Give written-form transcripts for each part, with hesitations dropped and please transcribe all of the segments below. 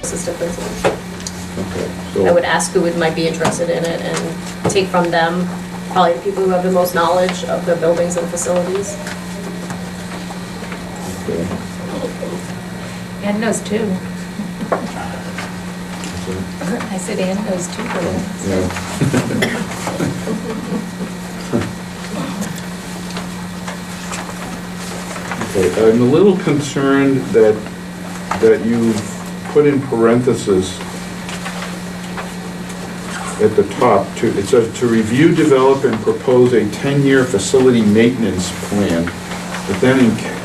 assistant principals. Okay, I would so, ask who might be interested in it and take from them, probably the people who have the most knowledge of the buildings and facilities. okay. Ann knows too. So, I said Ann knows too. yeah. Okay, I'm a little concerned that you've put in parentheses at the top, it says to review, develop, and propose a 10-year facility maintenance plan, but then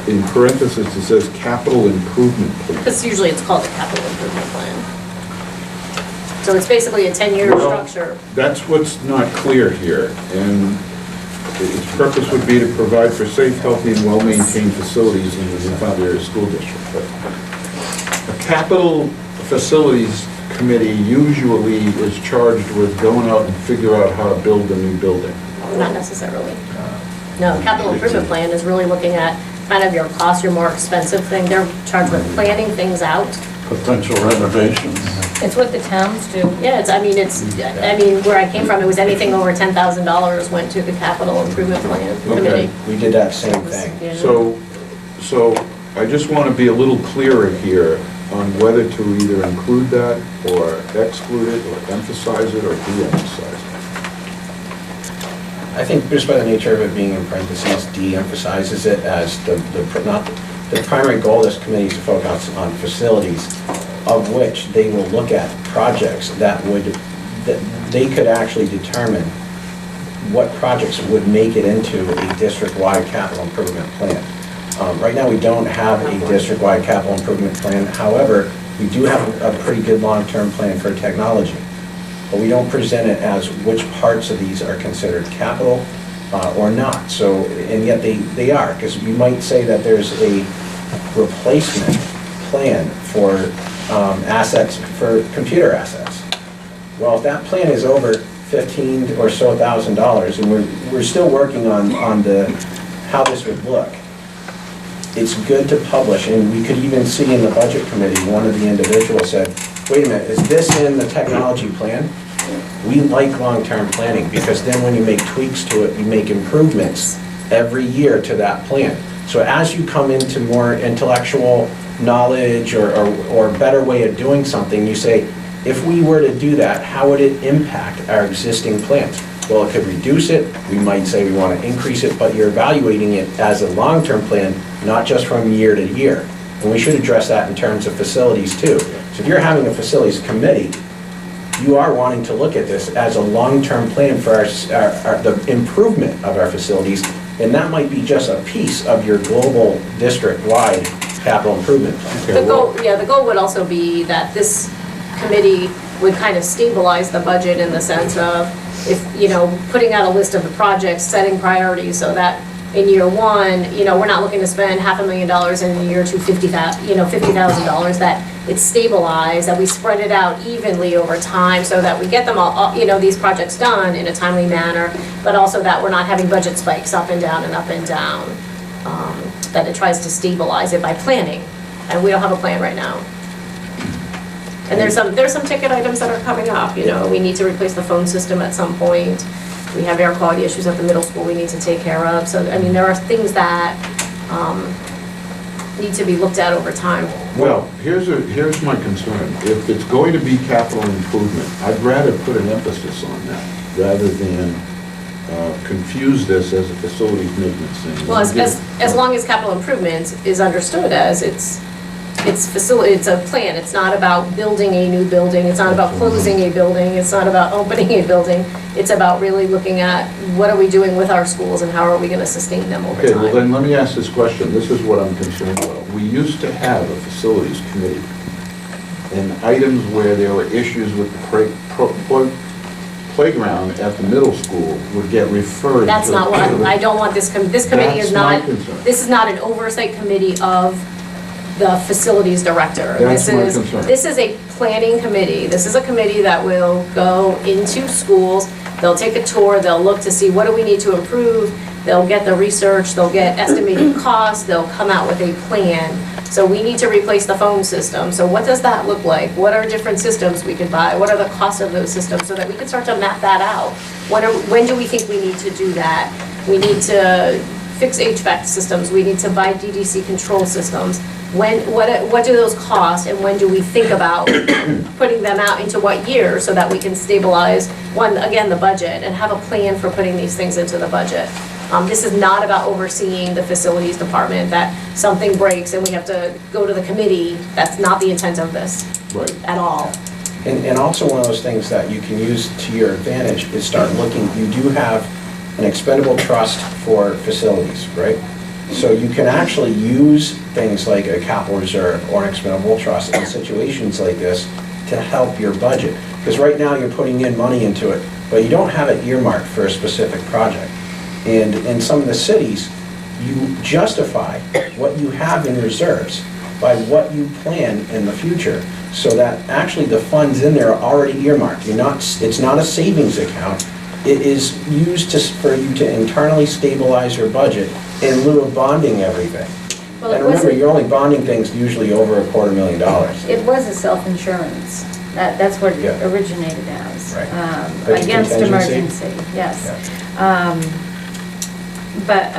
in parentheses it says capital improvement plan. Because usually it's called a capital improvement plan. So it's basically a 10-year Well, structure. That's what's not clear here, and its purpose would be to provide for safe, healthy, and well-maintained facilities in the Newfoundland area school district. But a capital facilities committee usually is charged with going out and figure out how to build a new building. Not necessarily. No, capital improvement plan is really looking at kind of your cost, your more expensive thing. They're charged with planning things out. Potential renovations. It's what the towns do. Yeah, I mean, where I came from, it was anything over $10,000 went to the capital improvement plan committee. We did that same thing. Yeah. So I just want to be a little clearer here on whether to either include that or exclude it or emphasize it or de-emphasize it. I think just by the nature of it being in parentheses, de-emphasizes it as the primary goal of this committee is to focus on facilities, of which they will look at projects that they could actually determine what projects would make it into a district-wide capital improvement plan. Right now, we don't have a district-wide capital improvement plan. However, we do have a pretty good long-term plan for technology. But we don't present it as which parts of these are considered capital or not. So, and yet they are, because you might say that there's a replacement plan for assets, for computer assets. Well, if that plan is over $15,000 or so, and we're still working on how this would look, it's good to publish, and we could even see in the budget committee, one of the individuals said, wait a minute, is this in the technology plan? We like long-term planning, because then when you make tweaks to it, you make improvements every year to that plan. So as you come into more intellectual knowledge or better way of doing something, you say, if we were to do that, how would it impact our existing plans? Well, it could reduce it. We might say we want to increase it, but you're evaluating it as a long-term plan, not just from year to year. And we should address that in terms of facilities too. So if you're having a facilities committee, you are wanting to look at this as a long-term plan for the improvement of our facilities, and that might be just a piece of your global district-wide capital improvement plan. Okay, The goal would also be that this committee would kind of stabilize the budget in the sense of, if, putting out a list of the projects, setting priorities so that in year one, we're not looking to spend $500,000 in year two, $50,000, that it's stabilized, that we spread it out evenly over time so that we get them all, these projects done in a timely manner, but also that we're not having budget spikes up and down and up and down. That it tries to stabilize it by planning, and we don't have a plan right now. And there's some ticket items that are coming up, we need to replace the phone system at some point. We have air quality issues at the middle school we need to take care of. So, there are things that need to be looked at over time. Well, here's my concern. If it's going to be capital improvement, I'd rather put an emphasis on that rather than confuse this as a facilities maintenance thing. Well, as long as capital improvement is understood as it's a plan. It's not about building a new building. It's not about closing a building. It's not about opening a building. It's about really looking at what are we doing with our schools and how are we going to sustain them over time. Okay, well then let me ask this question. This is what I'm concerned about. We used to have a facilities committee, and items where there were issues with the playground at the middle school would get referred. That's not what I don't want this committee. This committee is not. That's my concern. This is not an oversight committee of the facilities director. That's my concern. This is a planning committee. This is a committee that will go into schools. They'll take a tour. They'll look to see what do we need to improve. they'll get the research, they'll get estimated costs, they'll come out with a plan. So we need to replace the phone system. So what does that look like? What are different systems we could buy? What are the costs of those systems so that we can start to map that out? When do we think we need to do that? We need to fix HVAC systems. We need to buy DDC control systems. What do those cost, and when do we think about putting them out into what year so that we can stabilize, again, the budget and have a plan for putting these things into the budget. This is not about overseeing the facilities department, that something breaks and we have to go to the committee. That's not the intent of this Right. at all. And also one of those things that you can use to your advantage is start looking, you do have an expendable trust for facilities, right? So you can actually use things like a capital reserve or an expendable trust in situations like this to help your budget. Because right now you're putting in money into it, but you don't have it earmarked for a specific project. And in some of the cities, you justify what you have in reserves by what you plan in the future, so that actually the funds in there are already earmarked. It's not a savings account. It is used for you to internally stabilize your budget in lieu of bonding everything. Well, And remember, you're only bonding things usually over $250,000. It was a self-insurance. That's what Yeah. it originated as. Right. Like a Against contingency? emergency, yes. But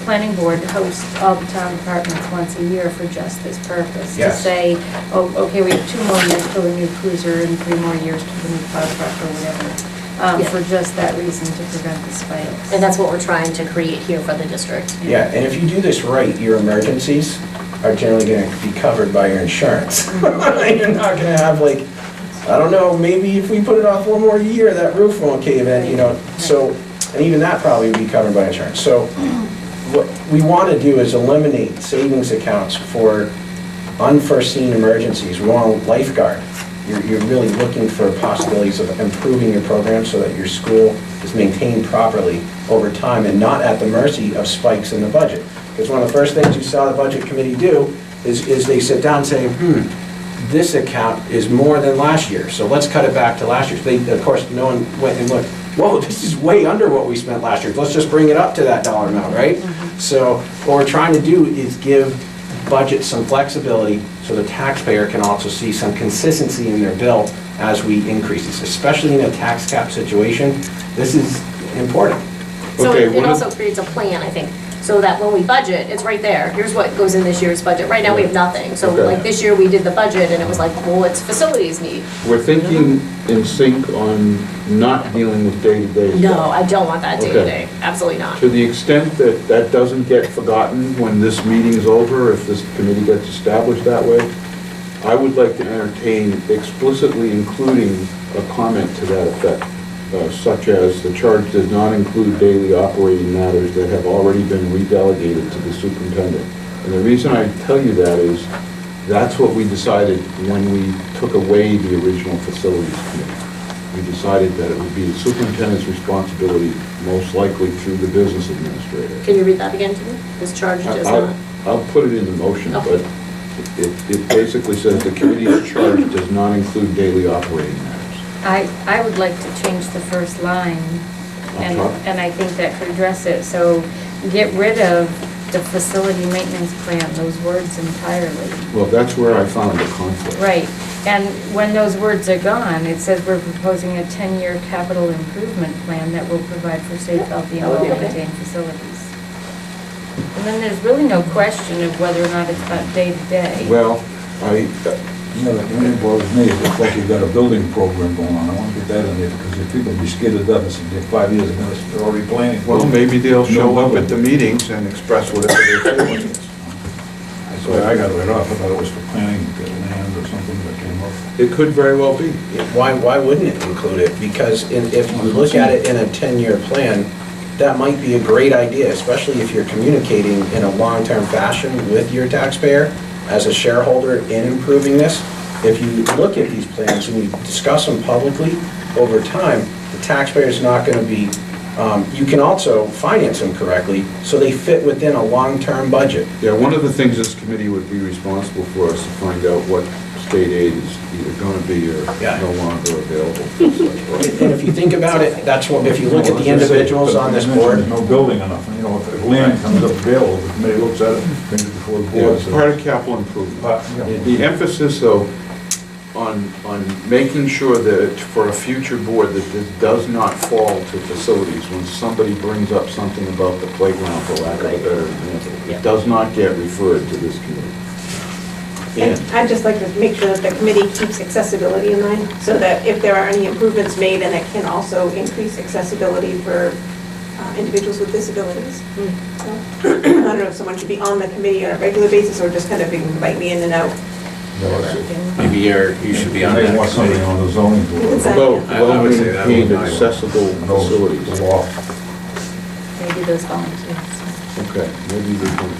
planning board hosts all the town departments once a year for just this purpose. To Yes. say, oh, okay, we have 2 more years till the new cruiser and 3 more years till the new plow truck or whatever. Yeah. For just that reason, to prevent the spikes. And that's what we're trying to create here for the district. Yeah, and if you do this right, your emergencies are generally going to be covered by your insurance. You're not going to have I don't know, maybe if we put it off one more year, that roof won't cave in, so, and even that probably would be covered by insurance. So what we want to do is eliminate savings accounts for unforeseen emergencies. We want a lifeguard. You're really looking for possibilities of improving your program so that your school is maintained properly over time and not at the mercy of spikes in the budget. Because one of the first things you saw the budget committee do is they sit down and say, this account is more than last year, so let's cut it back to last year. Of course, no one went and looked, whoa, this is way under what we spent last year. Let's just bring it up to that dollar amount, right? So what we're trying to do is give budget some flexibility so the taxpayer can also see some consistency in their bill as we increase this, especially in a tax cap situation. This is important. So Okay, it also creates a plan, I think, so that when we budget, it's right there. Here's what goes in this year's budget. Right now, we have nothing. So Okay. like this year, we did the budget and it was like, well, what's facilities need? We're thinking in sync on not dealing with day-to-day stuff. No, I don't want that day to Okay. day. Absolutely not. To the extent that that doesn't get forgotten when this meeting is over, if this committee gets established that way, I would like to entertain explicitly including a comment to that effect, such as the charge does not include daily operating matters that have already been redelegated to the superintendent. And the reason I tell you that is, that's what we decided when we took away the original facilities committee. We decided that it would be the superintendent's responsibility, most likely through the business administrator. Can you read that again to me? This charge does not. I'll put it in the motion, Okay. but it basically says the committee's charge does not include daily operating matters. I would like to change the first line, On top? and I think that could address it. So get rid of the facility maintenance plan, those words entirely. Well, that's where I found the conflict. Right, and when those words are gone, it says we're proposing a 10-year capital improvement plan that will provide for safe, healthy, and That would be okay. well-maintained facilities. And then there's really no question of whether or not it's about day-to-day. Well, The thing that bothers me is it's like you've got a building program going on. I want to get that in there, because if people be scared to death and say 5 years ago, they're already planning. well, maybe they'll show No up building. at the meetings and express whatever their feeling is. That's why I got it right off. I thought it was for planning, get land or something that came up. It could very well be. Why wouldn't it include it? Because if you look at it in a 10-year plan, that might be a great idea, especially if you're communicating in a long-term fashion with your taxpayer as a shareholder in improving this. If you look at these plans and you discuss them publicly, over time, the taxpayer's not going to be You can also finance them correctly, so they fit within a long-term budget. Yeah, one of the things this committee would be responsible for is to find out what state aid is either going to be or Yeah. no longer available for such projects. And if you think about it, that's what, if you look at the individuals on this board, There's no building enough, you know, if land comes up available, the committee looks at it, brings it before the Yeah, board. it's part of capital improvement. But, yeah. The emphasis, though, on making sure that for a future board, that this does not fall to facilities. When somebody brings up something about the playground, for lack of a better example, Yeah. it does not get referred to this committee. And I'd just like to make sure that the committee keeps accessibility in mind, so that if there are any improvements made, and it can also increase accessibility for individuals with disabilities. So, I don't know if someone should be on the committee on a regular basis, or just kind of invite me in and out. Maybe you should be on They want somebody that. on the zoning board. Exactly. Well, I would say that well-maintained, would be nice. accessible Knows facilities. the law. Maybe those volunteers. Okay, maybe we can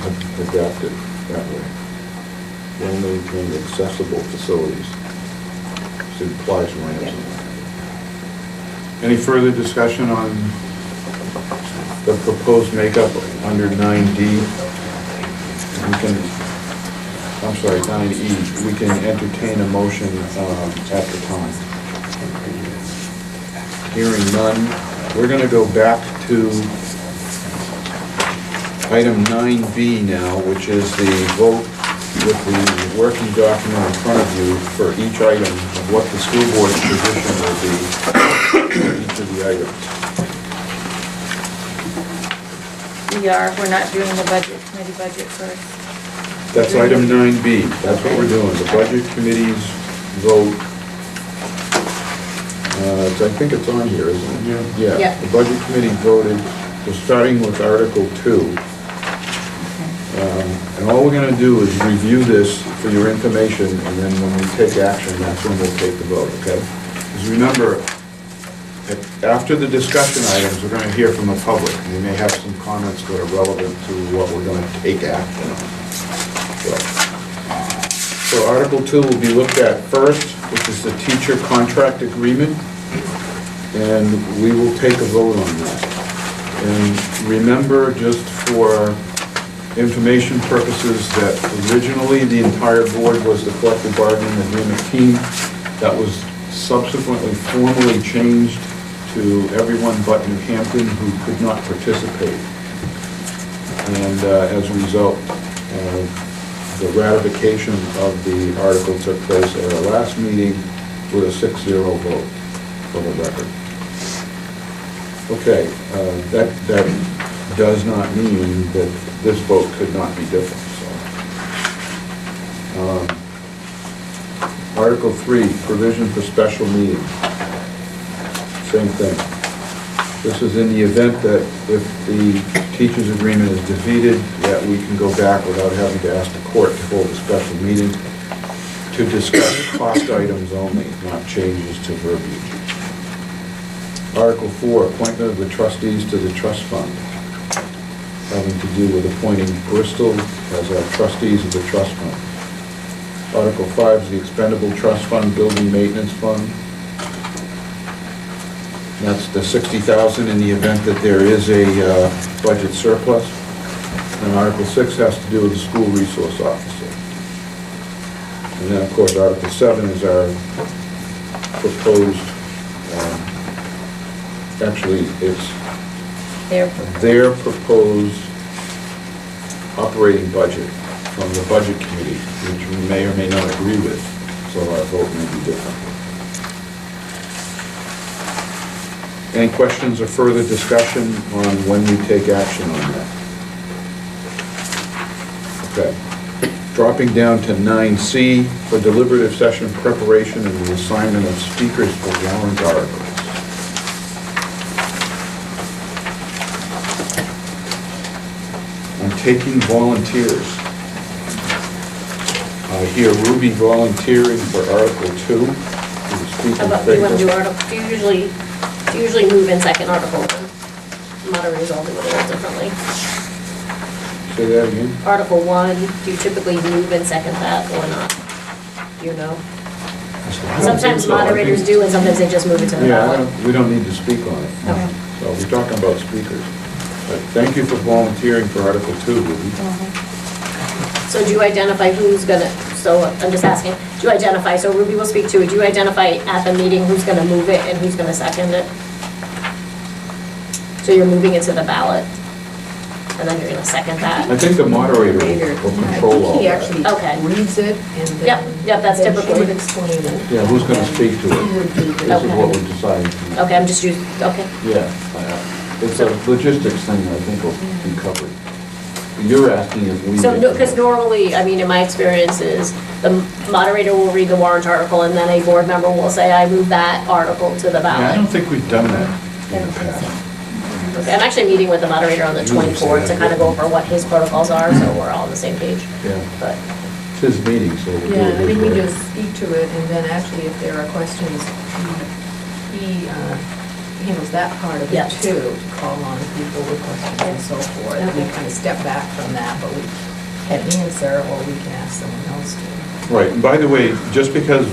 adapt it that way. Well-maintained, accessible facilities. This implies ramps. Any further discussion on the proposed makeup under 9D? We can, I'm sorry, 9E, we can entertain a motion at the time. Hearing none, we're going to go back to item 9B now, which is the vote with the working document in front of you for each item of what the school board's position will be for each of the items. We're not doing the committee budget first. That's item 9B, that's what we're doing, the budget committee's vote. I think it's on here, isn't it? Yeah. Yeah, the budget committee voted, we're starting with Article 2. And all we're going to do is review this for your information, and then when we take action, that's when we'll take the vote, okay? Because remember, after the discussion items, we're going to hear from the public. We may have some comments that are relevant to what we're going to take action on. So Article 2 will be looked at first, which is the teacher contract agreement, and we will take a vote on that. And remember, just for information purposes, that originally the entire board was the collective bargaining agreement team. That was subsequently formally changed to everyone but New Hampton who could not participate. And as a result, the ratification of the article took place at our last meeting with a 6-0 vote for the record. Okay, that does not mean that this vote could not be different, so. Article 3, provision for special meetings. Same thing. This is in the event that if the teachers' agreement is defeated, that we can go back without having to ask the court to hold a special meeting to discuss cost items only, not changes to verbiage. Article 4, appointment of the trustees to the trust fund, having to do with appointing Bristol as our trustees of the trust fund. Article 5 is the expendable trust fund, building maintenance fund. That's the $60,000 in the event that there is a budget surplus. And Article 6 has to do with the school resource officer. And then, of course, Article 7 is our proposed, actually, it's their proposed operating budget from the budget committee, which we may or may not agree with, so our vote may be different. Any questions or further discussion on when we take action on that? Okay. Dropping down to 9C for deliberative session preparation and the assignment of speakers for warrant articles. I'm taking volunteers. I hear Ruby volunteering for Article 2. How about, do you want to do article, do you usually move in second article? Moderators all do it a little differently. Say that again? Article 1, do you typically move and second that or not? Do you know? Sometimes moderators do and sometimes they just move it to the Yeah, ballot. we don't need to speak on it. Okay. So So we're talking about speakers. But thank you for volunteering for Article 2, Ruby. So do you identify who's gonna, so I'm just asking, do you identify, so Ruby will speak to it, do you identify at the meeting who's gonna move it and who's gonna second it? So you're moving it to the ballot, and then you're gonna second I that? think the moderator will control all He that. actually Okay. reads it and then. Yep, that's then typically- she would explain it. Yeah, who's going to speak to He it? would do This the. is what we're deciding. Okay, I'm just using, okay. Yeah, it's a logistics thing I think will be covered. You're asking if we... So, because normally, I mean, in my experience is, the moderator will read the warrant article, and then a board member will say, I move that article to the Yeah, I don't ballot. think we've done that in the past. Okay, I'm actually meeting with the moderator on the 24th to kind of go over what his protocols are, so we're all on the same page. Yeah, But, it's his meeting, so... we'll do Yeah, it I think his we way. just speak to it, and then actually if there are questions, he handles that part of Yeah. it too, to call on people with questions and so forth. We Okay. kind of step back from that, but we can answer, or we can ask someone else to. Right, and by the way, just because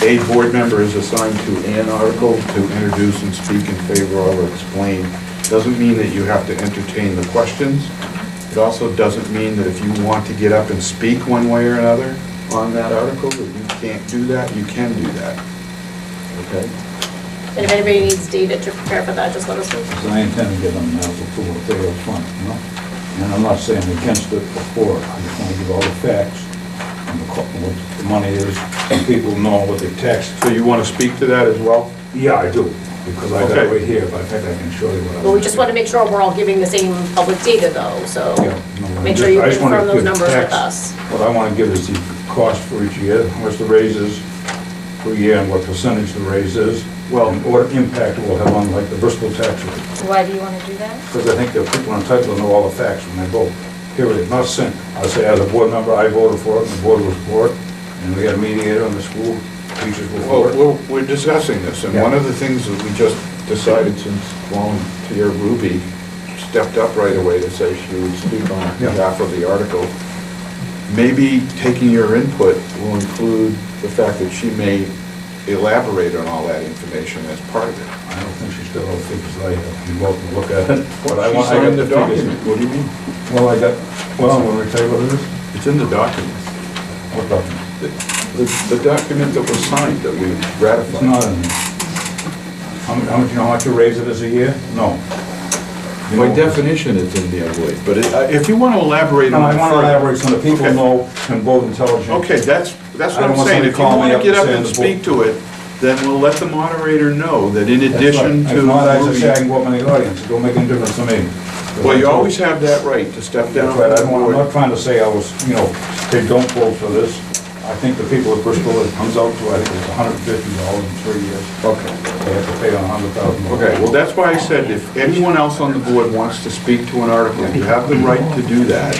a board member is assigned to an article to introduce and speak in favor of or explain, doesn't mean that you have to entertain the questions. It also doesn't mean that if you want to get up and speak one way or another on that article, that you can't do that, you can do that. Okay? and if anybody needs data to prepare for that, just let us know. Because I intend to get them now before they go front, you know? And I'm not saying against it before, I just want to give all the facts and what the money is, and people know what they tax. So you want to speak to that as well? Yeah, I do, because I got Okay. it right here, but I think I can show you what I... But we just want to make sure we're all giving the same public data though, so Yeah, no, make sure you I just wanna confirm those give numbers with tax. us. What I want to give is the cost for each year, how much the raise is per year, and what percentage the raise is, Well- and what impact it will have on, like, the Bristol tax rate. Why do you want to do that? Because I think that people entitled to know all the facts when they vote, period, not sent. I say, as a board member, I voted for it, and the board was for it, and we had a mediator in the school, teachers were for it. Well, we're discussing this, and Yeah. one of the things that we just decided since volunteer Ruby stepped up right away to say she would speak on Yeah. behalf of the article, maybe taking your input will include the fact that she may elaborate on all that information as part of it. I don't think she's got all the figures I have. You both can look at it. But I She want, I got signed the the figures. document. What do you mean? Well, I got, well, I'm gonna tell you what it is. It's in the document. What document? The document that was signed, that we It's ratified. not in there. How much, you know how much you raise it as a year? No. You By know- definition, it's in there, Lloyd, but if you want to elaborate No, on I it want to further- elaborate so the people Okay. know, can vote intelligently. Okay, that's I what don't I'm want saying. somebody If you calling want me to up get and up saying and the speak to it, then we'll let the moderator know that in That's addition right. to... If not, as I Ruby- say, I can go up in the audience, it don't make any difference to me. Well, you always have that right to step down. That's right, I don't want, I'm from the not board. trying to say I was, you know, they don't vote for this. I think the people at Bristol, it comes out to, I think it's $150 in 3 years. Okay. They have to pay on $100,000. Okay, well, that's why I said if anyone else on the board wants to speak to an article, you have the right to do that.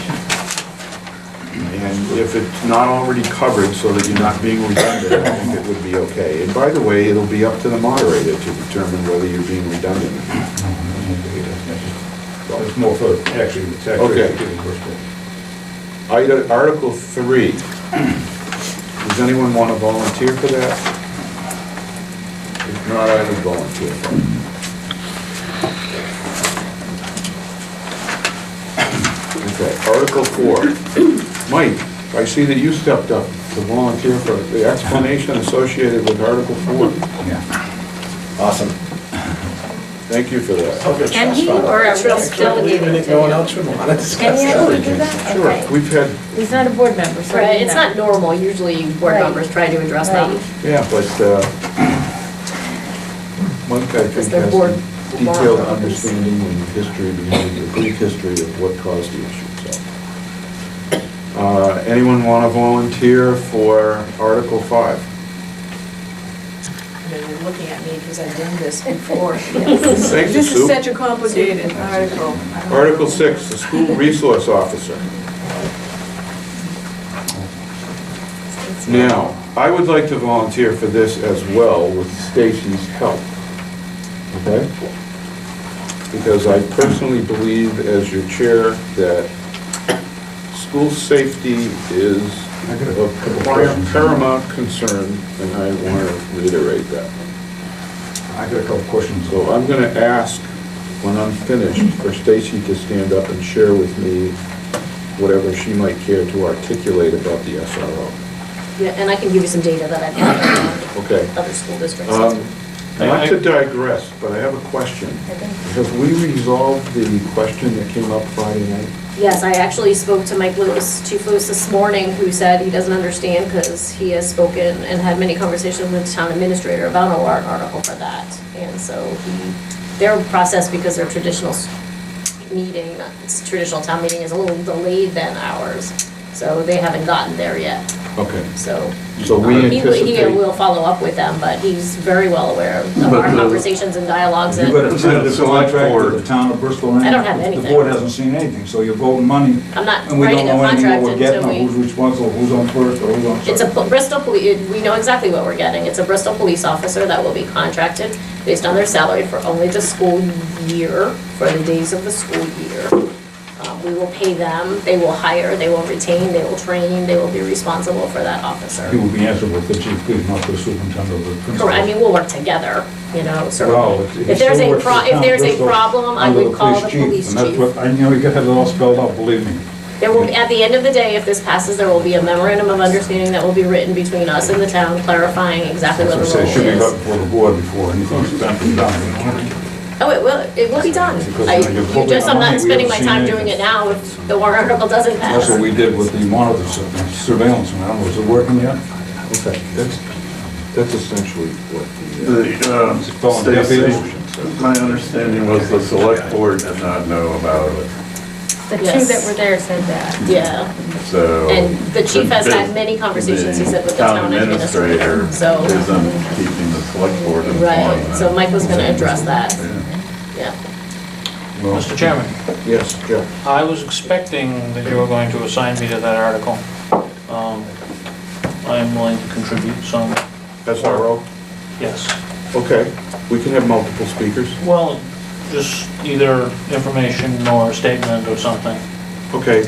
And if it's not already covered so that you're not being redundant, I think it would be okay. And by the way, it'll be up to the moderator to determine whether you're being redundant. It's more for, actually, the tax Okay. rate in Bristol. Article 3. Does anyone want to volunteer for that? If not, I would volunteer for it. Okay, Article 4. Mike, I see that you stepped up to volunteer for the explanation associated with Article 4. Yeah. Awesome. Thank you for that. Can he, or are we just delegating it to No one him? else would want to Can discuss he it. actually do that? Sure, Okay. we've had, He's not a board member, so. Right, you it's know. not normal, usually board Right. members try to address them. Right. yeah, but Mike, I think, Because they're has board some detailed members. understanding and history behind the brief history of what caused the issue, so. Anyone want to volunteer for Article 5? And you're looking at me because I've done this before. Thank you, This is Sue. such a complicated article. Article 6, the school resource officer. Now, I would like to volunteer for this as well with Stacy's help, okay? Because I personally believe, as your chair, that school safety is of paramount concern, and I want to reiterate that. I got a couple questions. So I'm going to ask when I'm finished, for Stacy to stand up and share with me whatever she might care to articulate about the SRO. Yeah, and I can give you some data that I've had on Okay. other school districts. Not to digress, but I have a question. Have we resolved the question that came up Friday night? Yes, I actually spoke to Mike Lewis, Chief Lewis this morning, who said he doesn't understand because he has spoken and had many conversations with the town administrator about a warrant article for that. And so their process, because their traditional meeting, traditional town meeting is a little delayed than ours. So they haven't gotten there yet. Okay. So we he anticipate... will follow up with them, but he's very well aware of our conversations and dialogues. You And better send the contract to the town of Bristol. I don't have anything. The board hasn't seen anything, so you're voting money. I'm not And we don't writing a know anything contract what we're getting, until or we... who's responsible, who's on first, or who's on It's second. a Bristol police, we know exactly what we're getting. It's a Bristol police officer that will be contracted based on their salary for only the school year, for the days of the school year. We will pay them, they will hire, they will retain, they will train, they will be responsible for that officer. He will be answerable to the chief, police, not the superintendent of the principal. Correct, I mean, we'll work together, you know, Well, certainly. he If there's still a works for the town if there's a Bristol problem, I under would call the police And that's chief. what, you know, you gotta have it all spelled out, believe me. There will, at the end of the day, if this passes, there will be a memorandum of understanding that will be written between us and the town clarifying exactly what the As I role say, it should be brought is. before the board before anything's done. Oh, it will be done. Because I, you're you just, I'm voting on money, not we spending my haven't time seen doing it anything. now if the warrant article doesn't pass. That's what we did with the monitor surveillance, man, was it working yet? Okay, that's essentially what the... Stacy, my understanding was the select board did not know about it, The two Yes. that were there said that. Yeah, so. and the chief has had many conversations, he said, with the town administrator, so. Isn't keeping the select board informed. Right, so Mike was gonna address that, yeah. Mr. Chairman, Yes, Jeff. I was expecting that you were going to assign me to that article. I am willing to contribute some. SRO? Yes. Okay, we can have multiple speakers. Well, just either information or a statement or something. Okay,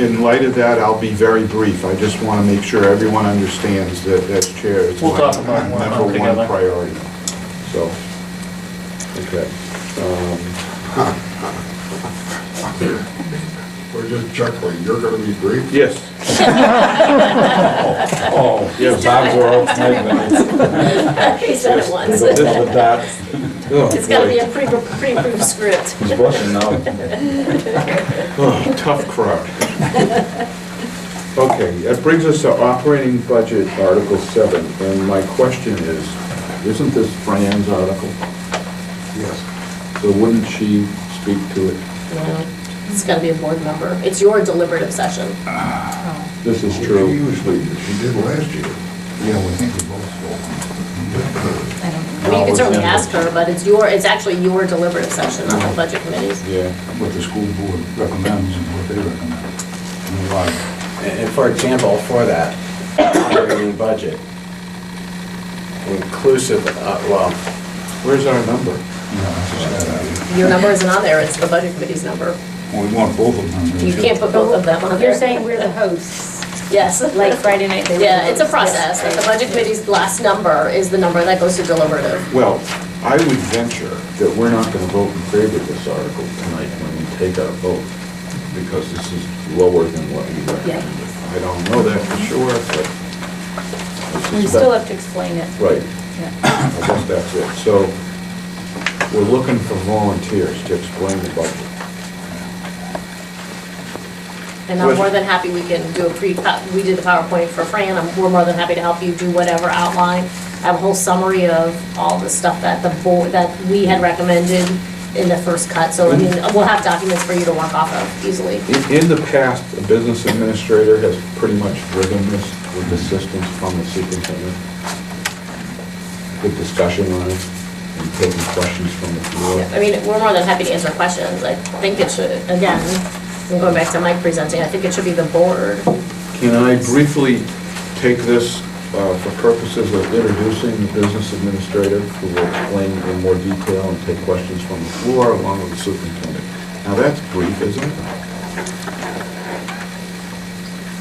in light of that, I'll be very brief. I just want to make sure everyone understands that as chair, it's We'll my talk about it when number we're one together. priority. So, okay. We're just chuckling, you're gonna be brief? Yes, Oh, yes, I He said it once. oh, It's gotta be boy. a pre-approved script. He's blushing now. Oh, tough crowd. Okay, that brings us to operating budget, Article 7, and my question is, isn't this Fran's article? Yes. So wouldn't she speak to it? No, it's gotta be a board member. It's your deliberative session. This is She true. usually, she did last year. Yeah, we think we both I mean, you can certainly ask her, but it's actually your deliberative session on the budget committees. Yeah. what the school board recommends and what they recommend. And why. And for example, for that operating budget, inclusive, well, Where's our number? Yeah, that's a sad idea. Your number isn't on there, it's the budget committee's number. Well, we want both of them. You can't put both of them on there. You're saying we're the hosts, Yes. like Friday night they were the Yeah, it's a hosts. process, that the budget committee's last number is the number that goes to deliberative. Well, I would venture that we're not going to vote in favor of this article tonight when we take our vote, because this is lower than what we recommended. I don't know that for sure, but I We suspect- still have to explain it. Right, Yeah. I guess that's it. So we're looking for volunteers to explain the budget. And I'm more than happy, we can do we did the PowerPoint for Fran, we're more than happy to help you do whatever outline. I have a whole summary of all the stuff that the board, that we had recommended in the first cut, so I mean, we'll have documents for you to work off of easily. In the past, a business administrator has pretty much driven this with assistance from the superintendent. Good discussion on it, and taking questions from the floor. I mean, we're more than happy to answer questions. I think it should, again, I'm going back to Mike presenting, I think it should be the board. Can I briefly take this for purposes of introducing the business administrator, who will explain in more detail and take questions from the floor along with the superintendent? Now, that's brief, isn't it?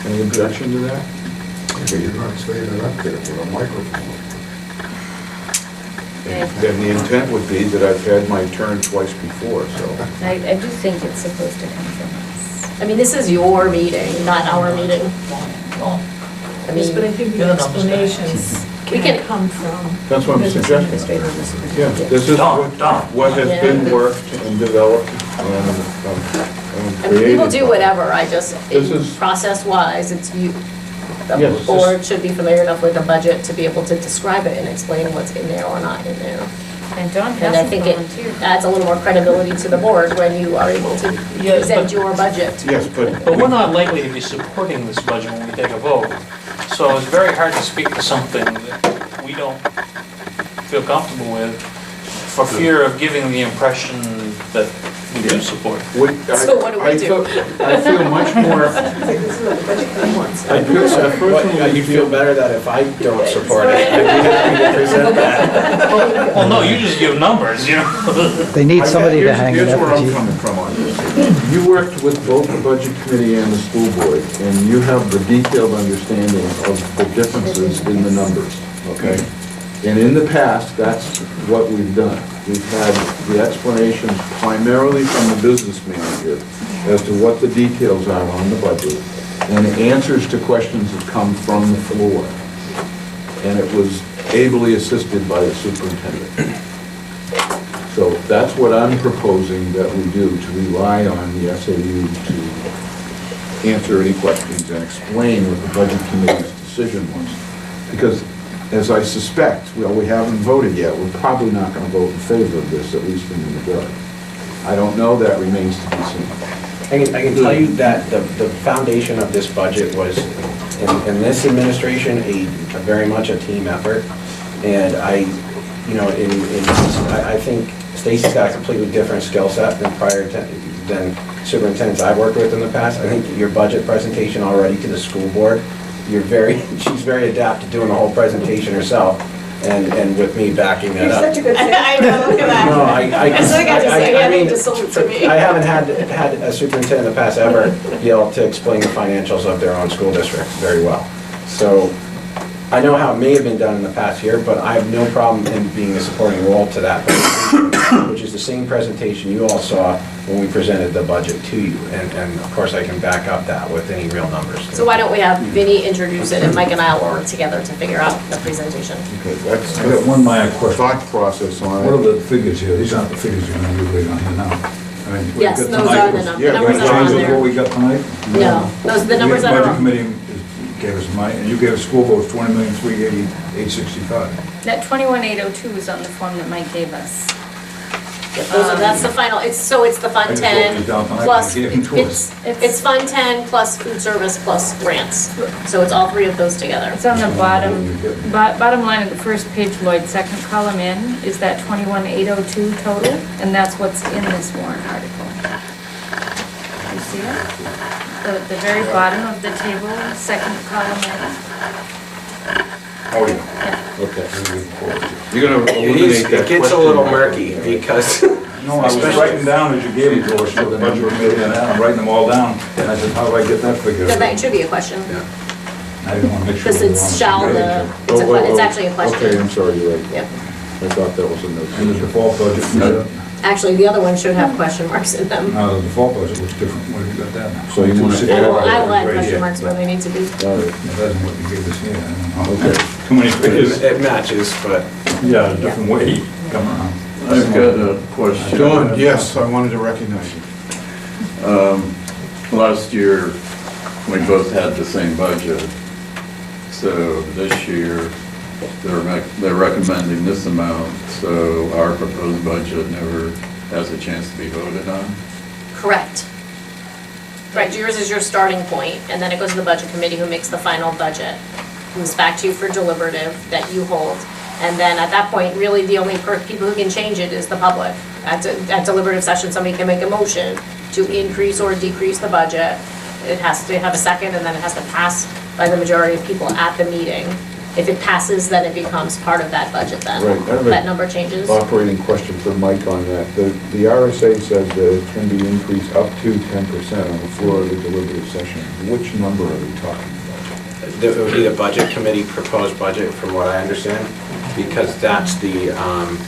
Any objection to that? Okay, you're not standing up there with a microphone. And the intent would be that I've had my turn twice before, so. I do think it's supposed to come from us. I mean, this is your meeting, not our meeting. I Yes, but I mean, think You're the the numbers guy. explanations We can can- come from That's what I'm business suggesting. administrator and the Yeah, superintendent. this is Don. what has been worked and developed and I mean, we will created. do whatever, I just, This is- process-wise, it's you. The Yes, this- board should be familiar enough with the budget to be able to describe it and explain what's in there or not in there. And Don And I hasn't think it volunteered. adds a little more credibility to the board when you are able to Yes, present but- your budget. Yes, but. But we're not likely to be supporting this budget when we take a vote. So it's very hard to speak to something that we don't feel comfortable with for fear of giving the impression that we do support. So what do we do? I feel much more, It's like, this is what the budget committee wants. I personally You feel better that if I don't support it, I'd be happy to present that. Well, no, you just give numbers, you know? They need somebody to hang it Here's where I'm up. coming from on this. You worked with both the budget committee and the school board, and you have the detailed understanding of the differences in the numbers, okay? And in the past, that's what we've done. We've had the explanations primarily from the business manager as to what the details are on the budget, and answers to questions that come from the floor. And it was ably assisted by the superintendent. So that's what I'm proposing that we do, to rely on the SAU to answer any questions and explain what the budget committee's decision was. Because, as I suspect, well, we haven't voted yet, we're probably not going to vote in favor of this, at least in the majority. I don't know, that remains to be seen. I can tell you that the foundation of this budget was, in this administration, a very much a team effort. And I think Stacy's got a completely different skill set than superintendents I've worked with in the past. I think your budget presentation already to the school board, she's very adept at doing the whole presentation herself, and with me backing that You're up. such a good salesman. I know, look at that. No, I. That's what I got to say, I I mean, mean, just sold it to me. I haven't had a superintendent in the past ever be able to explain the financials of their own school district very well. So I know how it may have been done in the past year, but I have no problem in being a supporting role to that presentation, which is the same presentation you all saw when we presented the budget to you. And of course, I can back up that with any real numbers. So why don't we have Vinnie introduce it, and Mike and I will work together to figure out the presentation. Okay, that's I got one minor question. thought process on What are it. the figures here? These aren't the figures you're gonna use later on here now. I mean, what we Yes, got those tonight are the was- numbers. Yeah, The numbers but are on Change of what there. we got tonight? No, those are the numbers that are Budget on. committee gave us money, and you gave us school votes 20,380,865. That 21,802 is on the form that Mike gave us. That's the final, it's the I Fund just 10 wrote these down tonight, plus, I gave them to us. it's Fund 10 plus food service plus grants. So it's all three of those together. It's on the bottom line of the first page, Lloyd, second column in, is that 21,802 total, and that's what's in this warrant article. You see it? The very bottom of the table, second column in. Oh, yeah, okay. You're going to eliminate that It gets a question little mark. murky because. No, I was writing down as you gave them to us, so the budget committee, and I'm writing them all down. And I said, how do I get that figure? That should be a question, I didn't want to make sure. because we were it's on the shall same the, page. it's actually a Okay, question. I'm sorry, you're right. Yep. I thought that was a note. And the default budget, Actually, the other one should have question marks in them. the default budget was different. Where you got that now? So you want to I will add Right question here. marks where they need to be. All right. That isn't what you gave us here. I don't know. Okay. Too many figures. It matches, but. Yeah, a different way. Come on. I've got a question. John, yes, I wanted to recognize you. Last year, we both had the same budget. So this year, they're recommending this amount, so our proposed budget never has a chance to be voted on. Correct. Right, yours is your starting point, and then it goes to the budget committee who makes the final budget. Comes back to you for deliberative that you hold. And then at that point, really the only people who can change it is the public. At deliberative session, somebody can make a motion to increase or decrease the budget. It has to have a second, and then it has to pass by the majority of people at the meeting. If it passes, then it becomes part of that budget then. Right, I have a That number changes. Operating question for Mike on that. The RSA says that it can be increased up to 10% on the floor of the deliberative session. Which number are we talking about? It would be the budget committee proposed budget, from what I understand, because that's the, and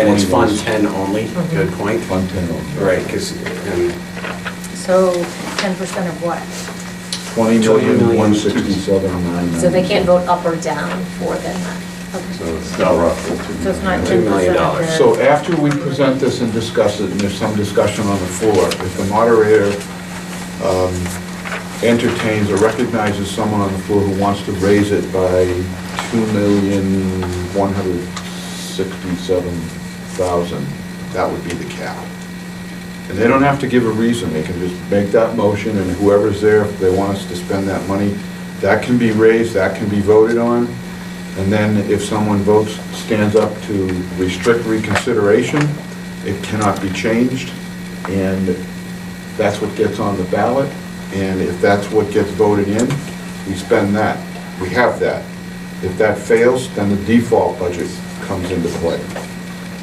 it's Fund 10 only, good point. Fund 10 only. Right, because, So 10% of what? 20,167,990. So they can't vote up or down more than that. So it's still roughly So it's not $2 million. 10% of the- So after we present this and discuss it, and there's some discussion on the floor, if the moderator entertains or recognizes someone on the floor who wants to raise it by 2,167,000, that would be the cap. And they don't have to give a reason, they can just make that motion, and whoever's there, if they want us to spend that money, that can be raised, that can be voted on. And then if someone votes, stands up to restrict reconsideration, it cannot be changed, and that's what gets on the ballot. And if that's what gets voted in, we spend that. We have that. If that fails, then the default budget comes into play,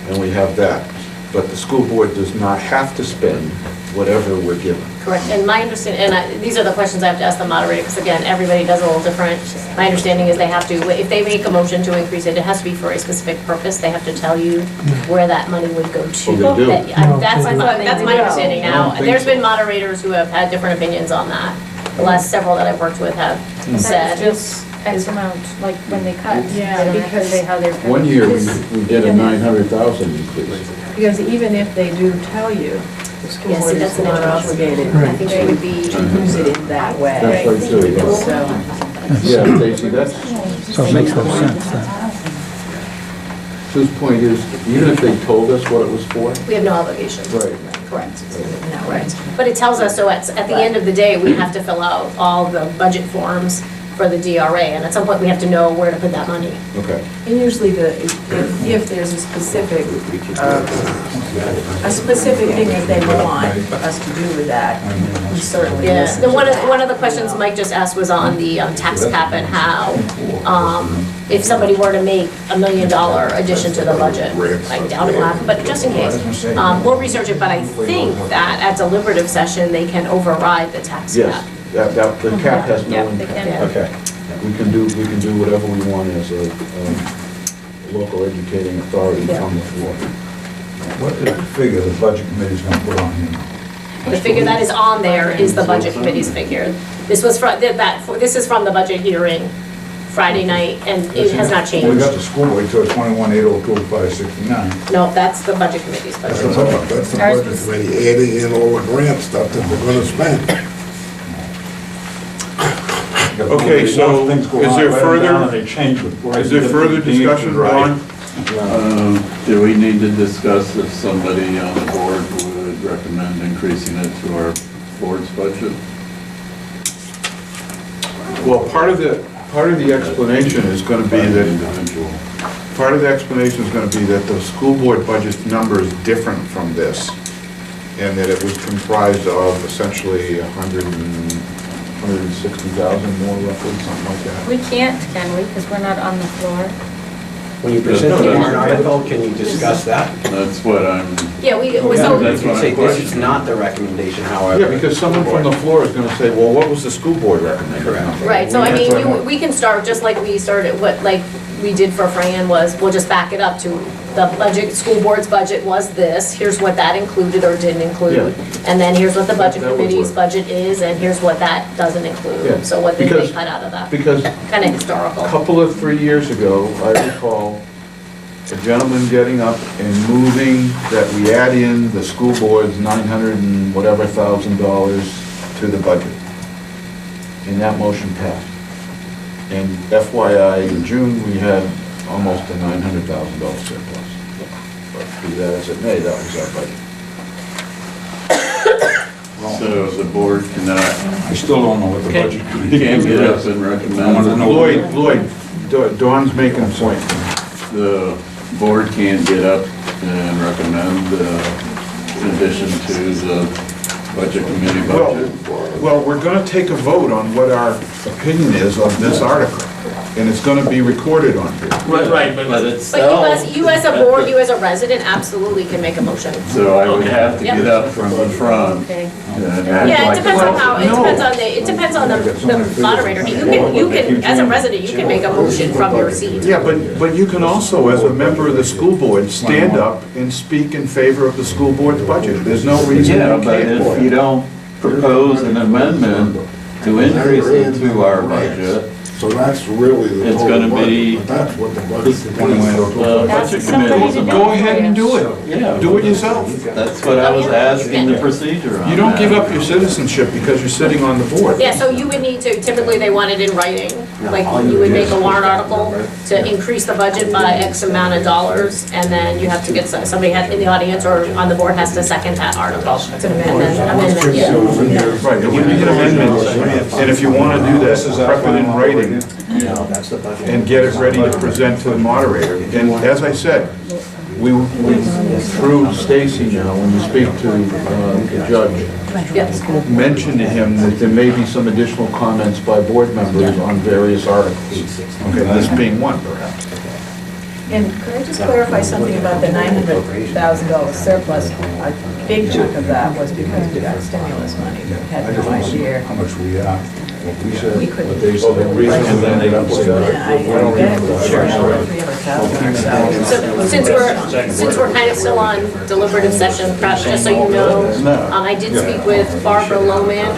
and we have that. But the school board does not have to spend whatever we're given. Correct, and my understanding, these are the questions I have to ask the moderator, because again, everybody does a little different. My understanding is they have to, if they make a motion to increase it, it has to be for a specific purpose. They have to tell you where that money would go to. Oh, they do? That's my understanding I now. don't think There's so. been moderators who have had different opinions on that. The last several that I've worked with have said. Just X amount, like when they cut. Yeah, They don't have to because- say how they're cutting. One year, we did a 900,000 increase. Because even if they do tell you, the school Yeah, see, board that's is an not interest. obligated I think they would be. to use it in that way. That's right, too, yeah. So, Yeah, Stacy, that's, So it makes no sense then. Sue's point is, even if they told us what it was for, We have no obligation. right, Correct. Correct. But it tells us, so at the end of the day, we have to fill out all the budget forms for the DRA, and at some point, we have to know where to put that money. okay. and usually if there's a specific thing that they want us to do with that, we certainly Yeah, listen the to one that. of the questions Mike just asked was on the tax cap and how, if somebody were to make $1 million addition to the budget, I doubt it will happen, but just in case, we'll research it, but I think that at deliberative session, they can override the tax cap. Yes, the cap has no Yeah, they impact. can. okay. We can do whatever we want as a local educating authority from the floor. What is the figure the budget committee's gonna put on here? The figure that is on there is the budget committee's figure. This was this is from the budget hearing Friday night, and it has not Well, we got changed. the school board to 21,802,569. No, that's the budget committee's That's budget. the budget committee adding in all the grant stuff that they're gonna spend. Okay, so Things go is on, there write them further- down and they change with- Is there further discussion, Ron? Do we need to discuss if somebody on the board would recommend increasing it to our board's budget? Well, part of the explanation is going to be that, Individual. part of the explanation is going to be that the school board budget number is different from this, and that it was comprised of essentially 160,000 more roughly, something like that. We can't, can we, because we're not on the floor? When you present the warrant article, can you discuss that? That's what I'm, Yeah, we, You so, that's what can say I'm this is questioning. not the recommendation, however. Yeah, because someone from the floor is going to say, well, what was the school board recommending? Correct. right, so I mean, we can start, just like we started, what, like we did for Fran was, we'll just back it up to the budget, school board's budget was this, here's what that included or didn't include. Yeah. And then here's what the budget That would committee's work. budget is, and here's what that doesn't Yeah. include. So what did they Because- cut out of that? Because Kind of historical. a couple of 3 years ago, I recall a gentleman getting up and moving that we add in the school board's 900 and whatever $1,000 to the budget. And that motion passed. And FYI, in June, we had almost a $900,000 surplus. But be that as it may, that was our budget. So the board cannot, I still don't know what the budget you committee can't get up is. and I wanna recommend, know- Lloyd, Dawn's making a point. the board can't get up and recommend in addition to the budget committee budget. Well, we're going to take a vote on what our opinion is of this article. and it's gonna be recorded on here. Right, But but it's But you as a board, you as a resident, absolutely can make a motion. So I would have to Yep. get up from the front Okay. and act Yeah, it like. depends on how, it no. depends on it depends on the moderator. You can, as a resident, you can make a motion from your seat. Yeah, but you can also, as a member of the school board, stand up and speak in favor of the school board's budget. There's no reason Yeah, you but can't. if you don't propose an amendment to increase it to our budget, So that's really the It's total gonna budget, be- but that's what the budget this is. budget something committee's to do. amount. Go ahead and do it. Yeah. Do it yourself. That's what I was asking the procedure on. You don't that. give up your citizenship because you're sitting on the board. Yeah, so you would need to, typically they want it in writing, like you would make a warrant article to increase the budget by X amount of dollars, and then you have to get, somebody in the audience or on the board has to second that article. It's an amendment, yeah. Right, and when you get amendments, and if you want to do this, prep it in writing and get it ready to present to the moderator. And as I said, we through Stacy now, when you speak to the judge, Yes. mention to him that there may be some additional comments by board members on various articles. Okay, this being one perhaps. And could I just clarify something about the $900,000 surplus? A big chunk of that was because we got stimulus money. We had no idea. How much we are, what we said, We couldn't- what they said. And then they don't say that. Yeah, I get it, but sure, no, 300,000. So since we're kind of still on deliberative session, perhaps just so you know, I did speak with Barbara Lohman.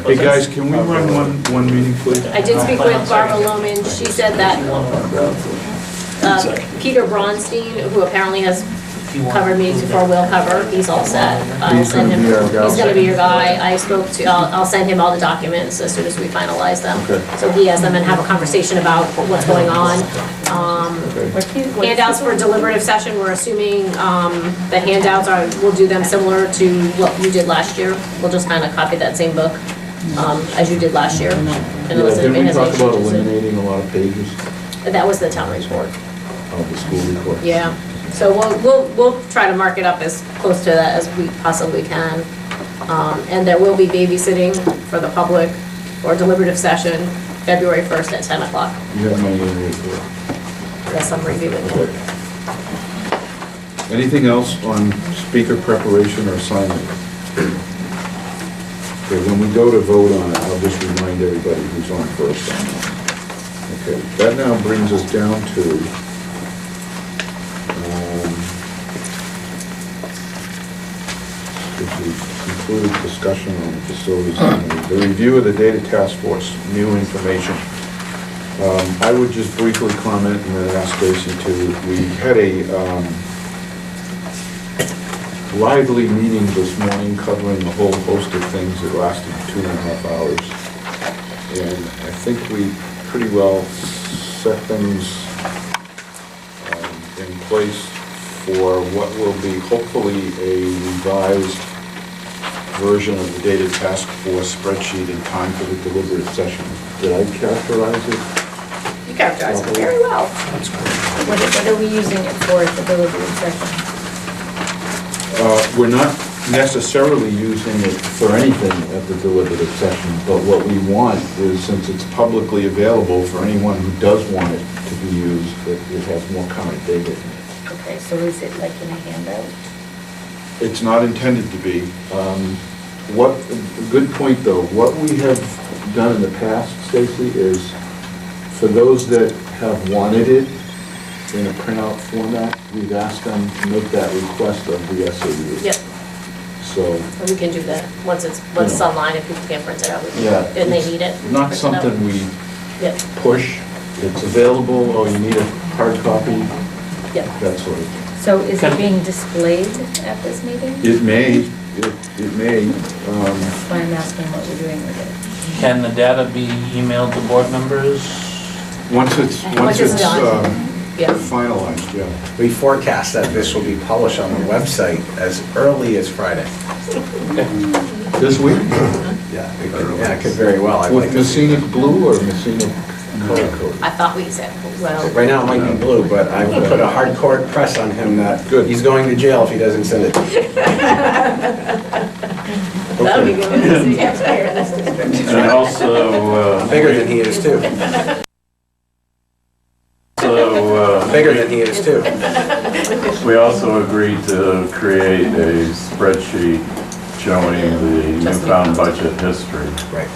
Hey, guys, can we run one meeting, please? I did speak with Barbara Lohman. She said that Peter Bronstein, who apparently has covered meetings before, will cover, he's all set. I'll send him, he's gonna be your guy. I spoke to, I'll send him all the documents as soon as we finalize them. Okay. So he has them and have a conversation about what's going on. Handouts for deliberative session, we're assuming, the handouts we'll do them similar to what you did last year. We'll just kind of copy that same book, as you did last year. Unless Didn't anybody we has talk any about changes. eliminating a lot of pages That was the town report. of the school report? Yeah, so we'll try to mark it up as close to that as we possibly can. And there will be babysitting for the public for deliberative session, February 1st at 10 o'clock. You have my annual report. Yes, I'm reviewing it. Anything else on speaker preparation or assignment? Okay, when we go to vote on it, I'll just remind everybody who's on first. Okay, that now brings us down to if we conclude discussion on the facilities, the review of the data task force, new information. I would just briefly comment and then ask Stacy to, we had a lively meeting this morning covering a whole host of things that lasted 2.5 hours. And I think we pretty well set things in place for what will be hopefully a revised version of the data task force spreadsheet in time for the deliberative session. Did I characterize it? You characterized it very well. What are we using it for at the deliberative session? We're not necessarily using it for anything at the deliberative session, but what we want is, since it's publicly available for anyone who does want it to be used, that it has more current data in it. Okay, so is it like in a handout? It's not intended to be. Good point though, what we have done in the past, Stacy, is for those that have wanted it in a printout format, we've asked them to make that request of the SAU. Yep, So, and we can do that. Once it's online, if people can't print it out, we can, yeah. and they need it. Not print it out. something we Yep, push, it's available, or you need a hard copy, yep. that sort of thing. So is it being displayed at this meeting? It may, it may, That's why I'm asking what we're doing with it. can the data be emailed to board members? once it's done. Yeah. finalized, yeah. We forecast that this will be published on the website as early as Friday. This week? Yeah, it could very well. I'd like With to see Messina that. blue or Messina color code? I thought we said, well, Right now it might be blue, but I will put a hard court press on him that Good. he's going to jail if he doesn't send it. that would be good. And also, Bigger than he is too. I'm bigger than he is too. We also agreed to create a spreadsheet showing the newfound budget history. Right.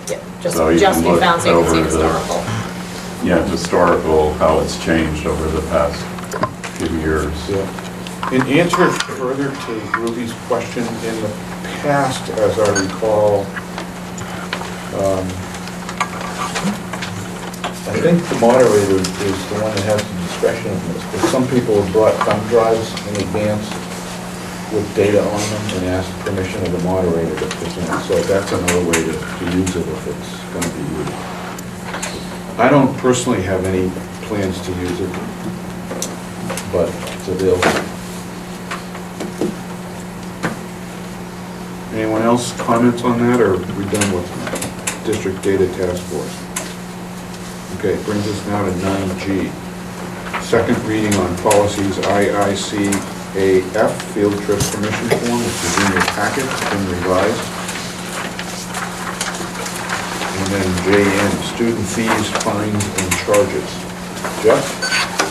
Yeah, just So you just can look newfound, so you can see over the- historical. Yeah, historical, how it's changed over the past few years. Yeah. In answer further to Ruby's question, in the past, as I recall, I think the moderator is the one that has the discretion on this, but some people have brought thumb drives in advance with data on them and asked permission of the moderator to present, so that's another way to use it if it's going to be used. I don't personally have any plans to use it, but it's available. Anyone else comments on that, or are we done with District Data Task Force? Okay, brings us now to 9G. Second reading on policies IICAF, Field Trip Permission Form, which is in your packet, it's been revised. And then JN, Student Fees, Fines, and Charges. Jeff?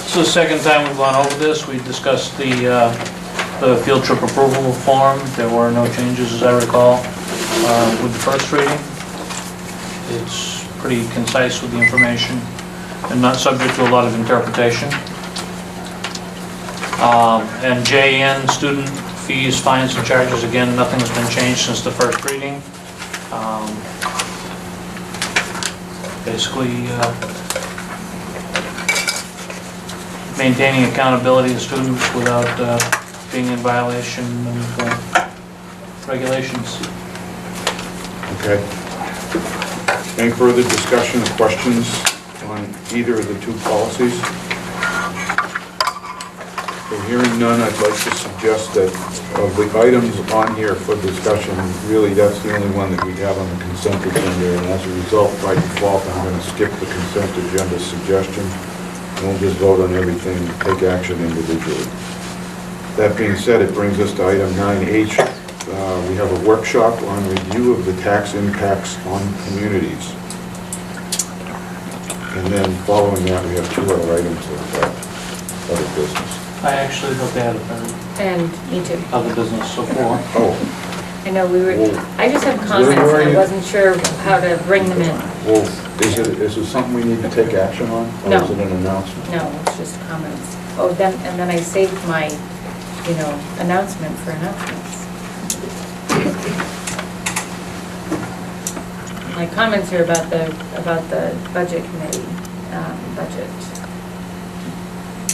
This is the second time we've gone over this. We discussed the field trip approval form. There were no changes, as I recall, with the first reading. It's pretty concise with the information and not subject to a lot of interpretation. And JN, student fees, fines, and charges, again, nothing's been changed since the first reading. Basically, maintaining accountability of students without being in violation of regulations. Okay. Any further discussion or questions on either of the two policies? So hearing none, I'd like to suggest that of the items on here for discussion, really that's the only one that we have on the consent agenda, and as a result, by default, I'm going to skip the consent agenda suggestion, and we'll just vote on everything, take action individually. That being said, it brings us to item 9H. We have a workshop on review of the tax impacts on communities. And then following that, we have two other items of other business. I actually looked at it, And me too. other business so far. Oh, I know we were, Well, I just have comments and I wasn't sure how to bring them in. well, is it something we need to take action on? No. Or is it an announcement? No, it's just comments. Oh, then, and then I saved my, announcement for announcements. My comments are about the budget committee, budget.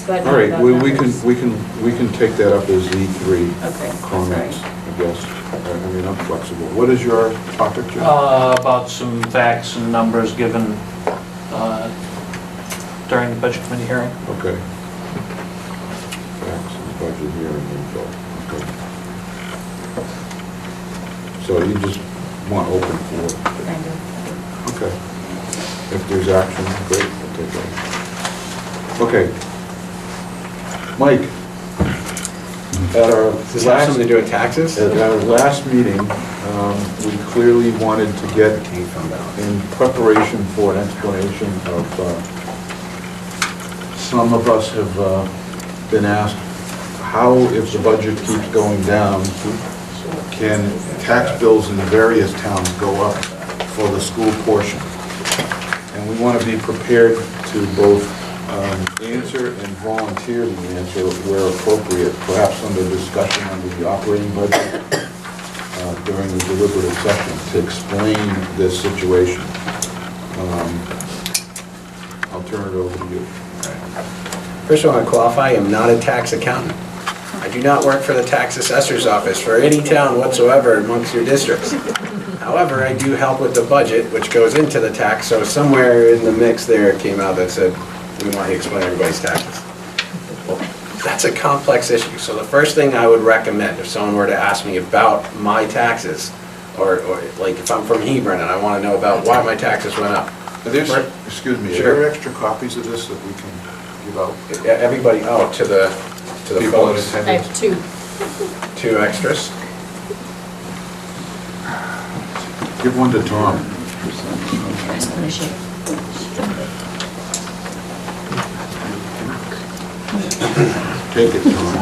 But All right, not we numbers. we can take that up as E3 Okay, comments, sorry. I guess. I mean, I'm flexible. What is your topic, Jim? About some facts and numbers given during the budget committee hearing. Okay. Facts and budget hearing info. Okay. So you just want open for, Kind of. okay. If there's action, great, we'll take that. Okay. Mike, at our Does this have something to do with taxes? At our last meeting, we clearly wanted to get, in preparation for an explanation of, some of us have been asked, how, if the budget keeps going down, can tax bills in the various towns go up for the school portion? And we want to be prepared to both answer and volunteer the answer where appropriate, perhaps under discussion under the operating budget during the deliberative session to explain this situation. I'll turn it over to you. First of all, I qualify, I am not a tax accountant. I do not work for the tax assessor's office for any town whatsoever amongst your districts. However, I do help with the budget, which goes into the tax, so somewhere in the mix there it came out that said, we want you to explain everybody's taxes. Well, that's a complex issue, so the first thing I would recommend, if someone were to ask me about my taxes, or like if I'm from Hebron and I want to know about why my taxes went up. Excuse me, are Sure. there extra copies of this that we can give out? Everybody, to the People in folks, I attendance? have two. 2 extras. Give one to Tom. Take it, Tom.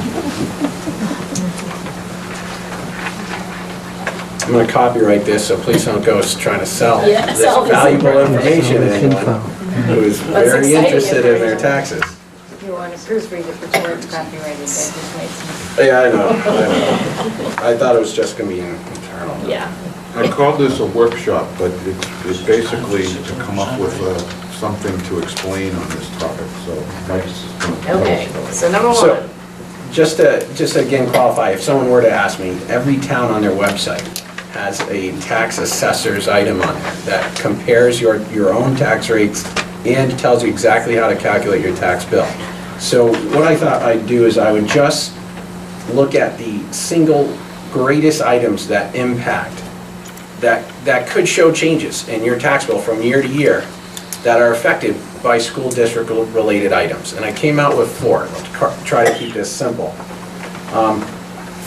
I'm gonna copyright this, so please don't go trying to sell Yeah, this sell this valuable information. information to anyone who is That's very exciting interested in their information. taxes. If you want to proofread it before it's copyrighted, that just makes sense. Yeah, I know. I thought it was just gonna be internal. Yeah. I called this a workshop, but it's basically to come up with something to explain on this topic, so Mike's just going to tell us Okay, about it. so number So, one. just to again qualify, if someone were to ask me, every town on their website has a tax assessor's item on there that compares your own tax rates and tells you exactly how to calculate your tax bill. So what I thought I'd do is I would just look at the single greatest items that impact, that could show changes in your tax bill from year to year that are affected by school district related items. And I came out with 4. I'll try to keep this simple.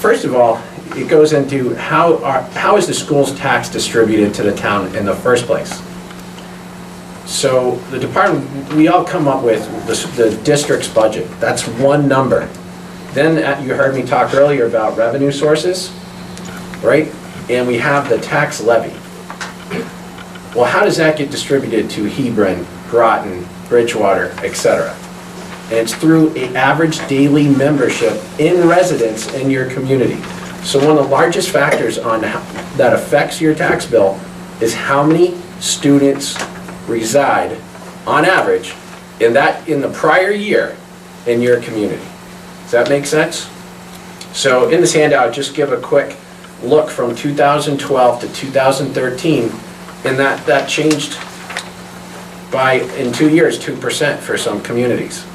First of all, it goes into how is the school's tax distributed to the town in the first place? So the department, we all come up with the district's budget. That's one number. Then you heard me talk earlier about revenue sources, right? And we have the tax levy. Well, how does that get distributed to Hebron, Groton, Bridgewater, etc.? And it's through an average daily membership in residence in your community. So one of the largest factors on that affects your tax bill is how many students reside, on average, in the prior year in your community. Does that make sense? So in this handout, just give a quick look from 2012 to 2013, and that changed by, in 2 years, 2% for some communities.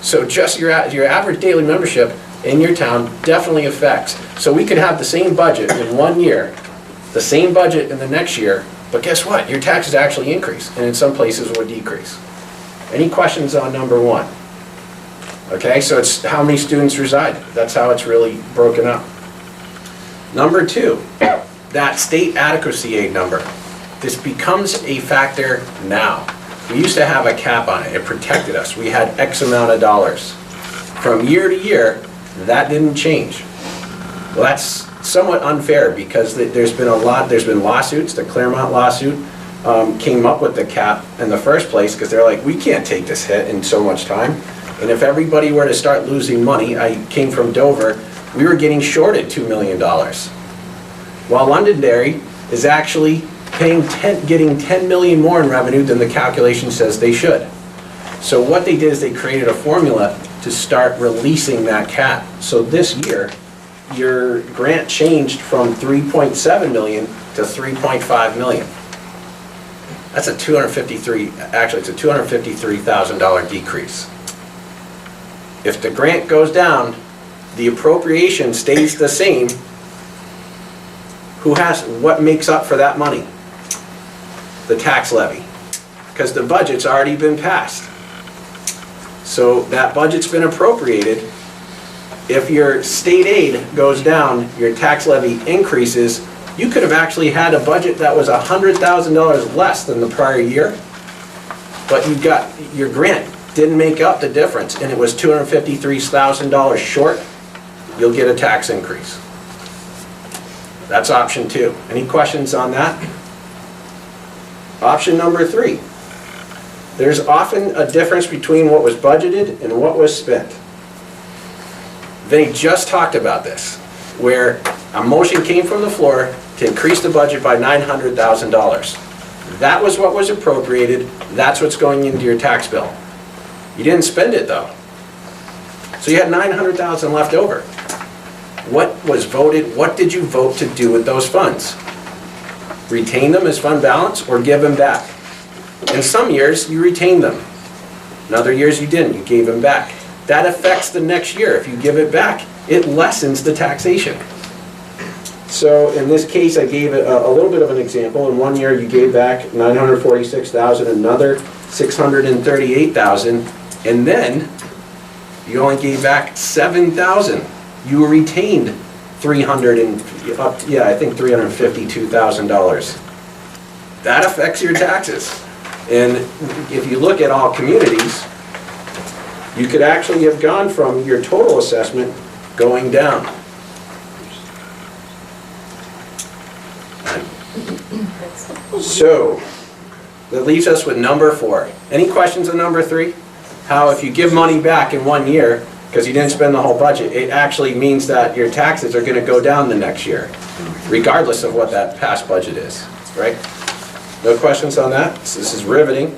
So just your average daily membership in your town definitely affects. So we could have the same budget in 1 year, the same budget in the next year, but guess what? Your taxes actually increase, and in some places would decrease. Any questions on number 1? Okay, so it's how many students reside. That's how it's really broken up. Number 2, that state adequacy aid number. This becomes a factor now. We used to have a cap on it. It protected us. We had X amount of dollars. From year to year, that didn't change. Well, that's somewhat unfair because there's been lawsuits. The Claremont lawsuit came up with the cap in the first place because they're like, we can't take this hit in so much time. And if everybody were to start losing money, I came from Dover, we were getting shorted $2 million. While Londonderry is actually getting 10 million more in revenue than the calculation says they should. So what they did is they created a formula to start releasing that cap. So this year, your grant changed from 3.7 million to 3.5 million. That's a $253,000 decrease. If the grant goes down, the appropriation stays the same. What makes up for that money? The tax levy, because the budget's already been passed. So that budget's been appropriated. If your state aid goes down, your tax levy increases, you could have actually had a budget that was $100,000 less than the prior year, but your grant didn't make up the difference, and it was $253,000 short, you'll get a tax increase. That's option 2. Any questions on that? Option number 3. There's often a difference between what was budgeted and what was spent. They just talked about this, where a motion came from the floor to increase the budget by $900,000. That was what was appropriated. That's what's going into your tax bill. You didn't spend it though. So you had $900,000 left over. What was voted? What did you vote to do with those funds? Retain them as fund balance or give them back? In some years, you retained them. In other years, you didn't. You gave them back. That affects the next year. If you give it back, it lessens the taxation. So in this case, I gave it a little bit of an example. In 1 year, you gave back $946,000, another $638,000, and then you only gave back $7,000. You retained $352,000. That affects your taxes. And if you look at all communities, you could actually have gone from your total assessment going down. So, that leaves us with number 4. Any questions on number 3? How if you give money back in 1 year, because you didn't spend the whole budget, it actually means that your taxes are going to go down the next year, regardless of what that past budget is, right? No questions on that? This is riveting.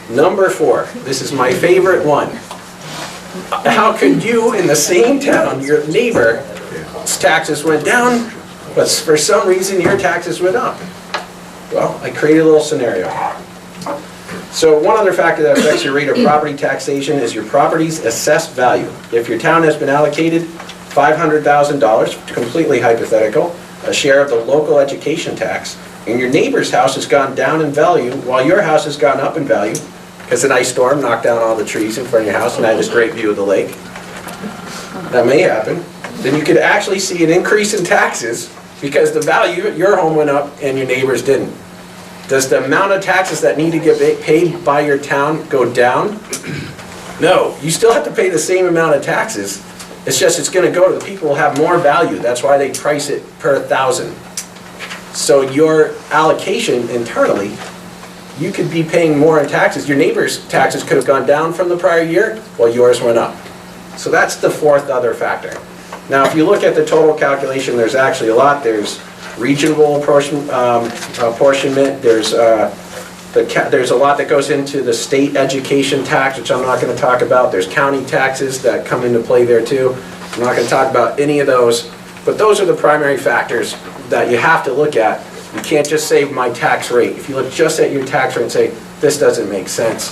Number 4, this is my favorite one. How could you, in the same town, your neighbor's taxes went down, but for some reason your taxes went up? Well, I created a little scenario. So one other factor that affects your rate of property taxation is your property's assessed value. If your town has been allocated $500,000, completely hypothetical, a share of the local education tax, and your neighbor's house has gone down in value while your house has gone up in value, because an ice storm knocked down all the trees in front of your house and had this great view of the lake. That may happen. Then you could actually see an increase in taxes because the value of your home went up and your neighbor's didn't. Does the amount of taxes that need to get paid by your town go down? No, you still have to pay the same amount of taxes. It's just it's going to go to the people who have more value. That's why they price it per 1,000. So your allocation internally, you could be paying more in taxes. Your neighbor's taxes could have gone down from the prior year while yours went up. So that's the 4th other factor. Now, if you look at the total calculation, there's actually a lot. There's regional apportionment. There's a lot that goes into the state education tax, which I'm not going to talk about. There's county taxes that come into play there too. I'm not going to talk about any of those, but those are the primary factors that you have to look at. You can't just say my tax rate. If you look just at your tax rate and say, this doesn't make sense,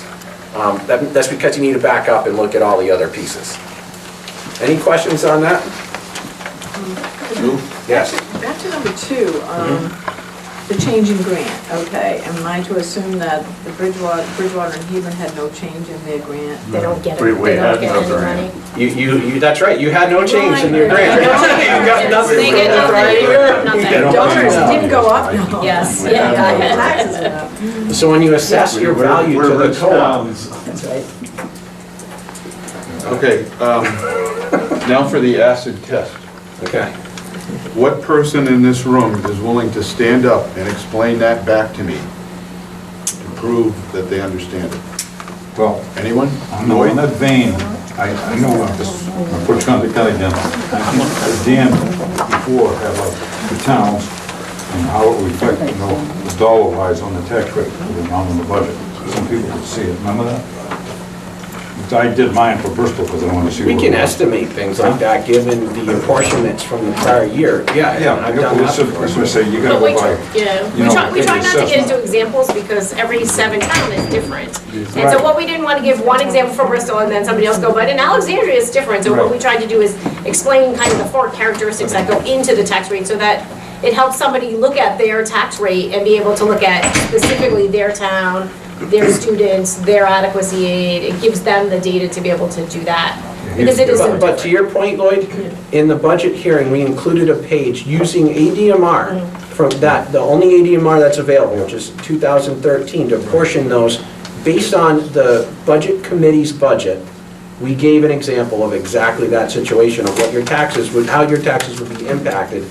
that's because you need to back up and look at all the other pieces. Any questions on that? Yes. Back to number 2, the change in grant, okay? Am I to assume that the Bridgewater and Hebron had no change in their grant? They don't get it, We they don't had get no any grant. money. You, that's right, you had no change in your grant. You got nothing They from get the nothing, prior year. nothing. Donors didn't go up, no. Yes, yeah. Taxes went up. So when you assess your value to the co-op, That's right. Okay, now for the acid test. okay, What person in this room is willing to stand up and explain that back to me to prove that they understand it? Well, Anyone? I know in that vein, I know I'm just, I'll put you on the Kelly down. Dan, before, have the towns and how it would affect, you know, the dollar wise on the tax rate, the amount on the budget. Some people could see it, remember that? I did mine for Bristol because I wanted to see. we what can it was. estimate things like that, given the apportionments from the prior year. Yeah, Yeah, I've done that before. that's what I say, you gotta But we, go by. yeah, you know, we try not to get assessment. into examples because every 7 town is different. And so Right. what we didn't want to give one example for Bristol and then somebody else go, but in Alexandria it's different. So what Right. we tried to do is explain kind of the 4 characteristics that go into the tax rate so that it helps somebody look at their tax rate and be able to look at specifically their town, their students, their adequacy aid. It gives them the data to be able to do that. Because it is so But to your point, Lloyd, in the budget hearing, we included a page using ADMR from that, the only ADMR that's available, which is 2013, to apportion those based on the budget committee's budget. We gave an example of exactly that situation of what your taxes would, how your taxes would be impacted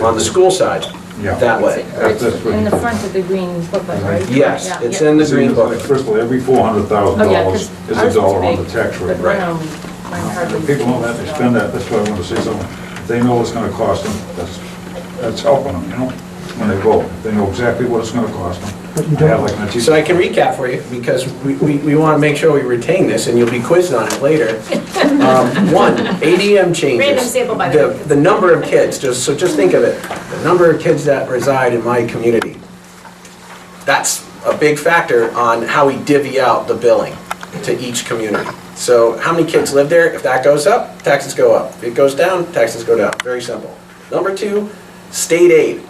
on the school side Yeah. that way. That's what In you the do. front of the green booklet, right? Yes, Yeah. it's in the green book. First of all, every $400,000 Oh, yeah, 'cause is ours a dollar on big, the tax rate. But mine hardly. People don't have to spend that, that's why I want to say something. If they know what's gonna cost them, that's helping them, you know, when they vote. They know exactly what it's gonna cost them. I have like my So I can recap for you, because we want to make sure we retain this, and you'll be quizzed on it later. 1, ADM changes. Random sample by the way. The number of kids, just think of it, the number of kids that reside in my community. That's a big factor on how we divvy out the billing to each community. So how many kids live there? If that goes up, taxes go up. If it goes down, taxes go down. Very simple. Number 2, state aid.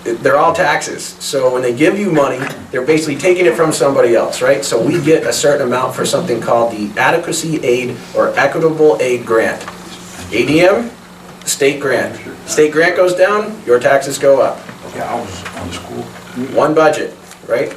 They're all taxes. So when they give you money, they're basically taking it from somebody else, right? So we get a certain amount for something called the adequacy aid or equitable aid grant. ADM, state grant. State grant goes down, your taxes go up. Yeah, I was on the school. One budget, right?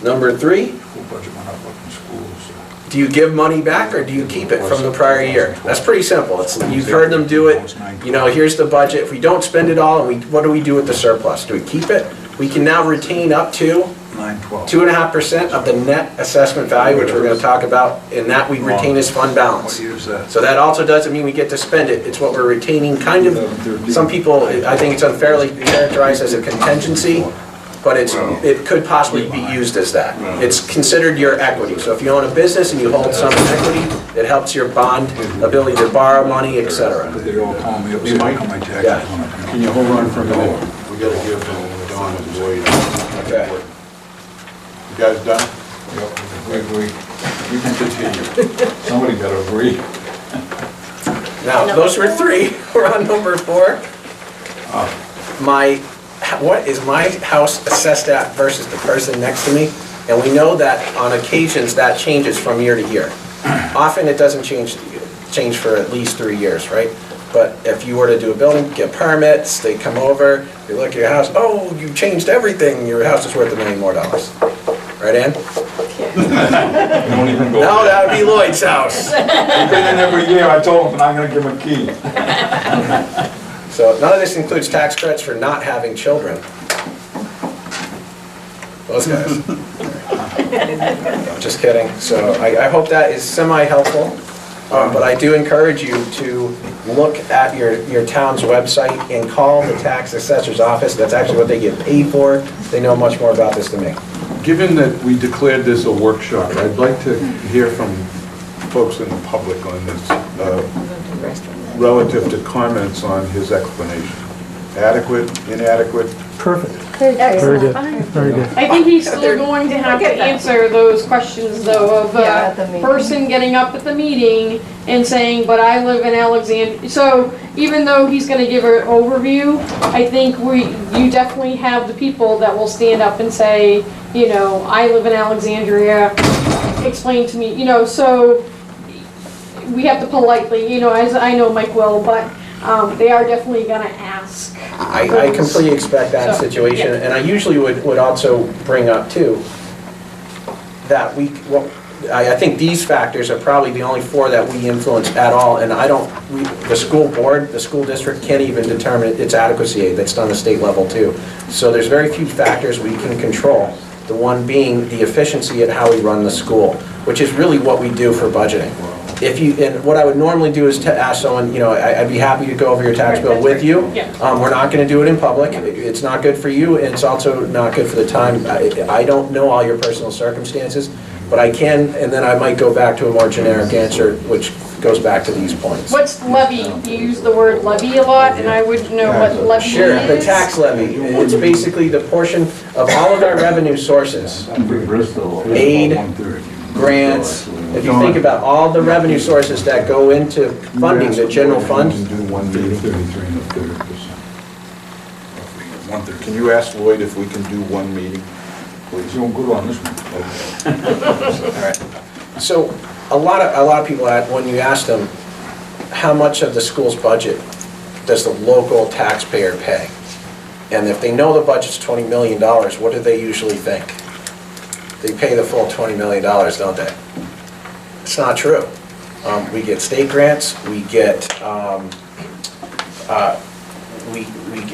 Number 3, School budget went up in schools. do you give money back or do you keep it from the prior year? That's pretty simple. You've heard them do it. You know, here's the budget. If we don't spend it all, what do we do with the surplus? Do we keep it? We can now retain up to 9/12. 2.5% of the net assessment value, which we're going to talk about, and that we retain as fund balance. What year is that? So that also doesn't mean we get to spend it. It's what we're retaining, kind of, some people, I think it's unfairly characterized as a contingency, but it could possibly be used as that. It's considered your equity. So if you own a business and you hold some equity, it helps your bond ability to borrow money, et cetera. They all call me up, say, how come my taxes Yeah. went up? Can you hold on for a minute? We gotta give Don and Lloyd. Okay. You guys done? Yep, we can continue. Somebody better agree. Now, those were 3. We're on number 4. What is my house assessed at versus the person next to me? And we know that on occasions that changes from year to year. Often it doesn't change for at least 3 years, right? But if you were to do a building, get permits, they come over, you look at your house, oh, you changed everything, your house is worth $1 million more. Right, Ann? Don't even go. No, that would be Lloyd's house. He's been in every year, I told him, I'm gonna give him a key. So none of this includes tax credits for not having children. Those guys. Just kidding. So I hope that is semi-helpful. But I do encourage you to look at your town's website and call the tax assessor's office. That's actually what they get paid for. They know much more about this than me. Given that we declared this a workshop, I'd like to hear from folks in the public on this, relative to comments on his explanation. Adequate, inadequate? Perfect. Very good, very good. I think he's still going to have to answer those questions though of Yeah, at the a meeting. person getting up at the meeting and saying, but I live in Alexandria. So even though he's gonna give an overview, I think you definitely have the people that will stand up and say, you know, I live in Alexandria, explain to me, you know, so we have to politely, you know, as I know Mike will, but they are definitely gonna ask. I completely expect that So, situation, yeah. and I usually would also bring up too, that I think these factors are probably the only 4 that we influence at all, and the school board, the school district can't even determine its adequacy aid. That's done the state level too. So there's very few factors we can control. The one being the efficiency at how we run the school, which is really what we do for budgeting. And what I would normally do is to ask someone, you know, I'd be happy to go over your tax bill with you. Yeah. We're not gonna do it in public. It's not good for you, and it's also not good for the time. I don't know all your personal circumstances, but I can, and then I might go back to a more generic answer, which goes back to these points. What's levy? You use the word levy a lot, and I wouldn't know what levy is. Sure, the tax levy. It's basically the portion of all of our revenue sources. Aid, grants. If you think about all the revenue sources that go into funding the general fund. Do one meeting. 33 and a third percent. 1/3. Can you ask Lloyd if we can do one meeting? He's doing good on this one. All right. So a lot of people, when you ask them, how much of the school's budget does the local taxpayer pay? And if they know the budget's $20 million, what do they usually think? They pay the full $20 million, don't they? It's not true. We get state grants, we get,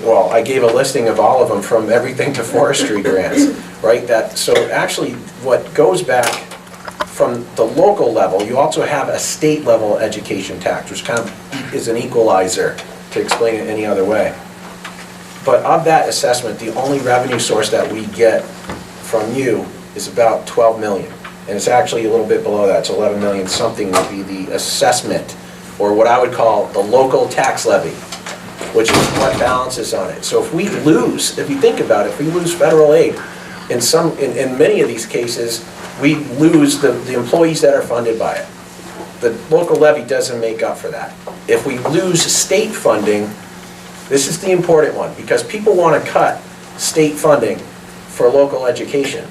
well, I gave a listing of all of them from everything to forestry grants, right? So actually, what goes back from the local level, you also have a state level education tax, which kind of is an equalizer, to explain it any other way. But of that assessment, the only revenue source that we get from you is about 12 million. And it's actually a little bit below that, it's 11 million something would be the assessment, or what I would call the local tax levy, which is what balances on it. So if we lose, if you think about it, if we lose federal aid, in many of these cases, we lose the employees that are funded by it. The local levy doesn't make up for that. If we lose state funding, this is the important one, because people want to cut state funding for local education.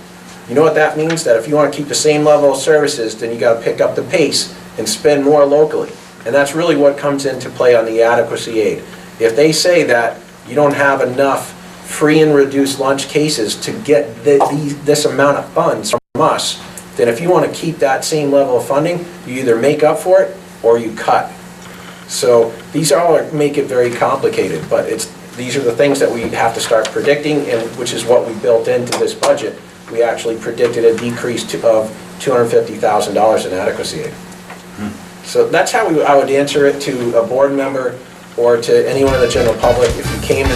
You know what that means? That if you want to keep the same level of services, then you got to pick up the pace and spend more locally. And that's really what comes into play on the adequacy aid. If they say that you don't have enough free and reduced lunch cases to get this amount of funds from us, then if you want to keep that same level of funding, you either make up for it or you cut. So these all make it very complicated, but these are the things that we have to start predicting, and which is what we built into this budget. We actually predicted a decrease of $250,000 in adequacy aid. So that's how I would answer it to a board member or to anyone in the general public. If you came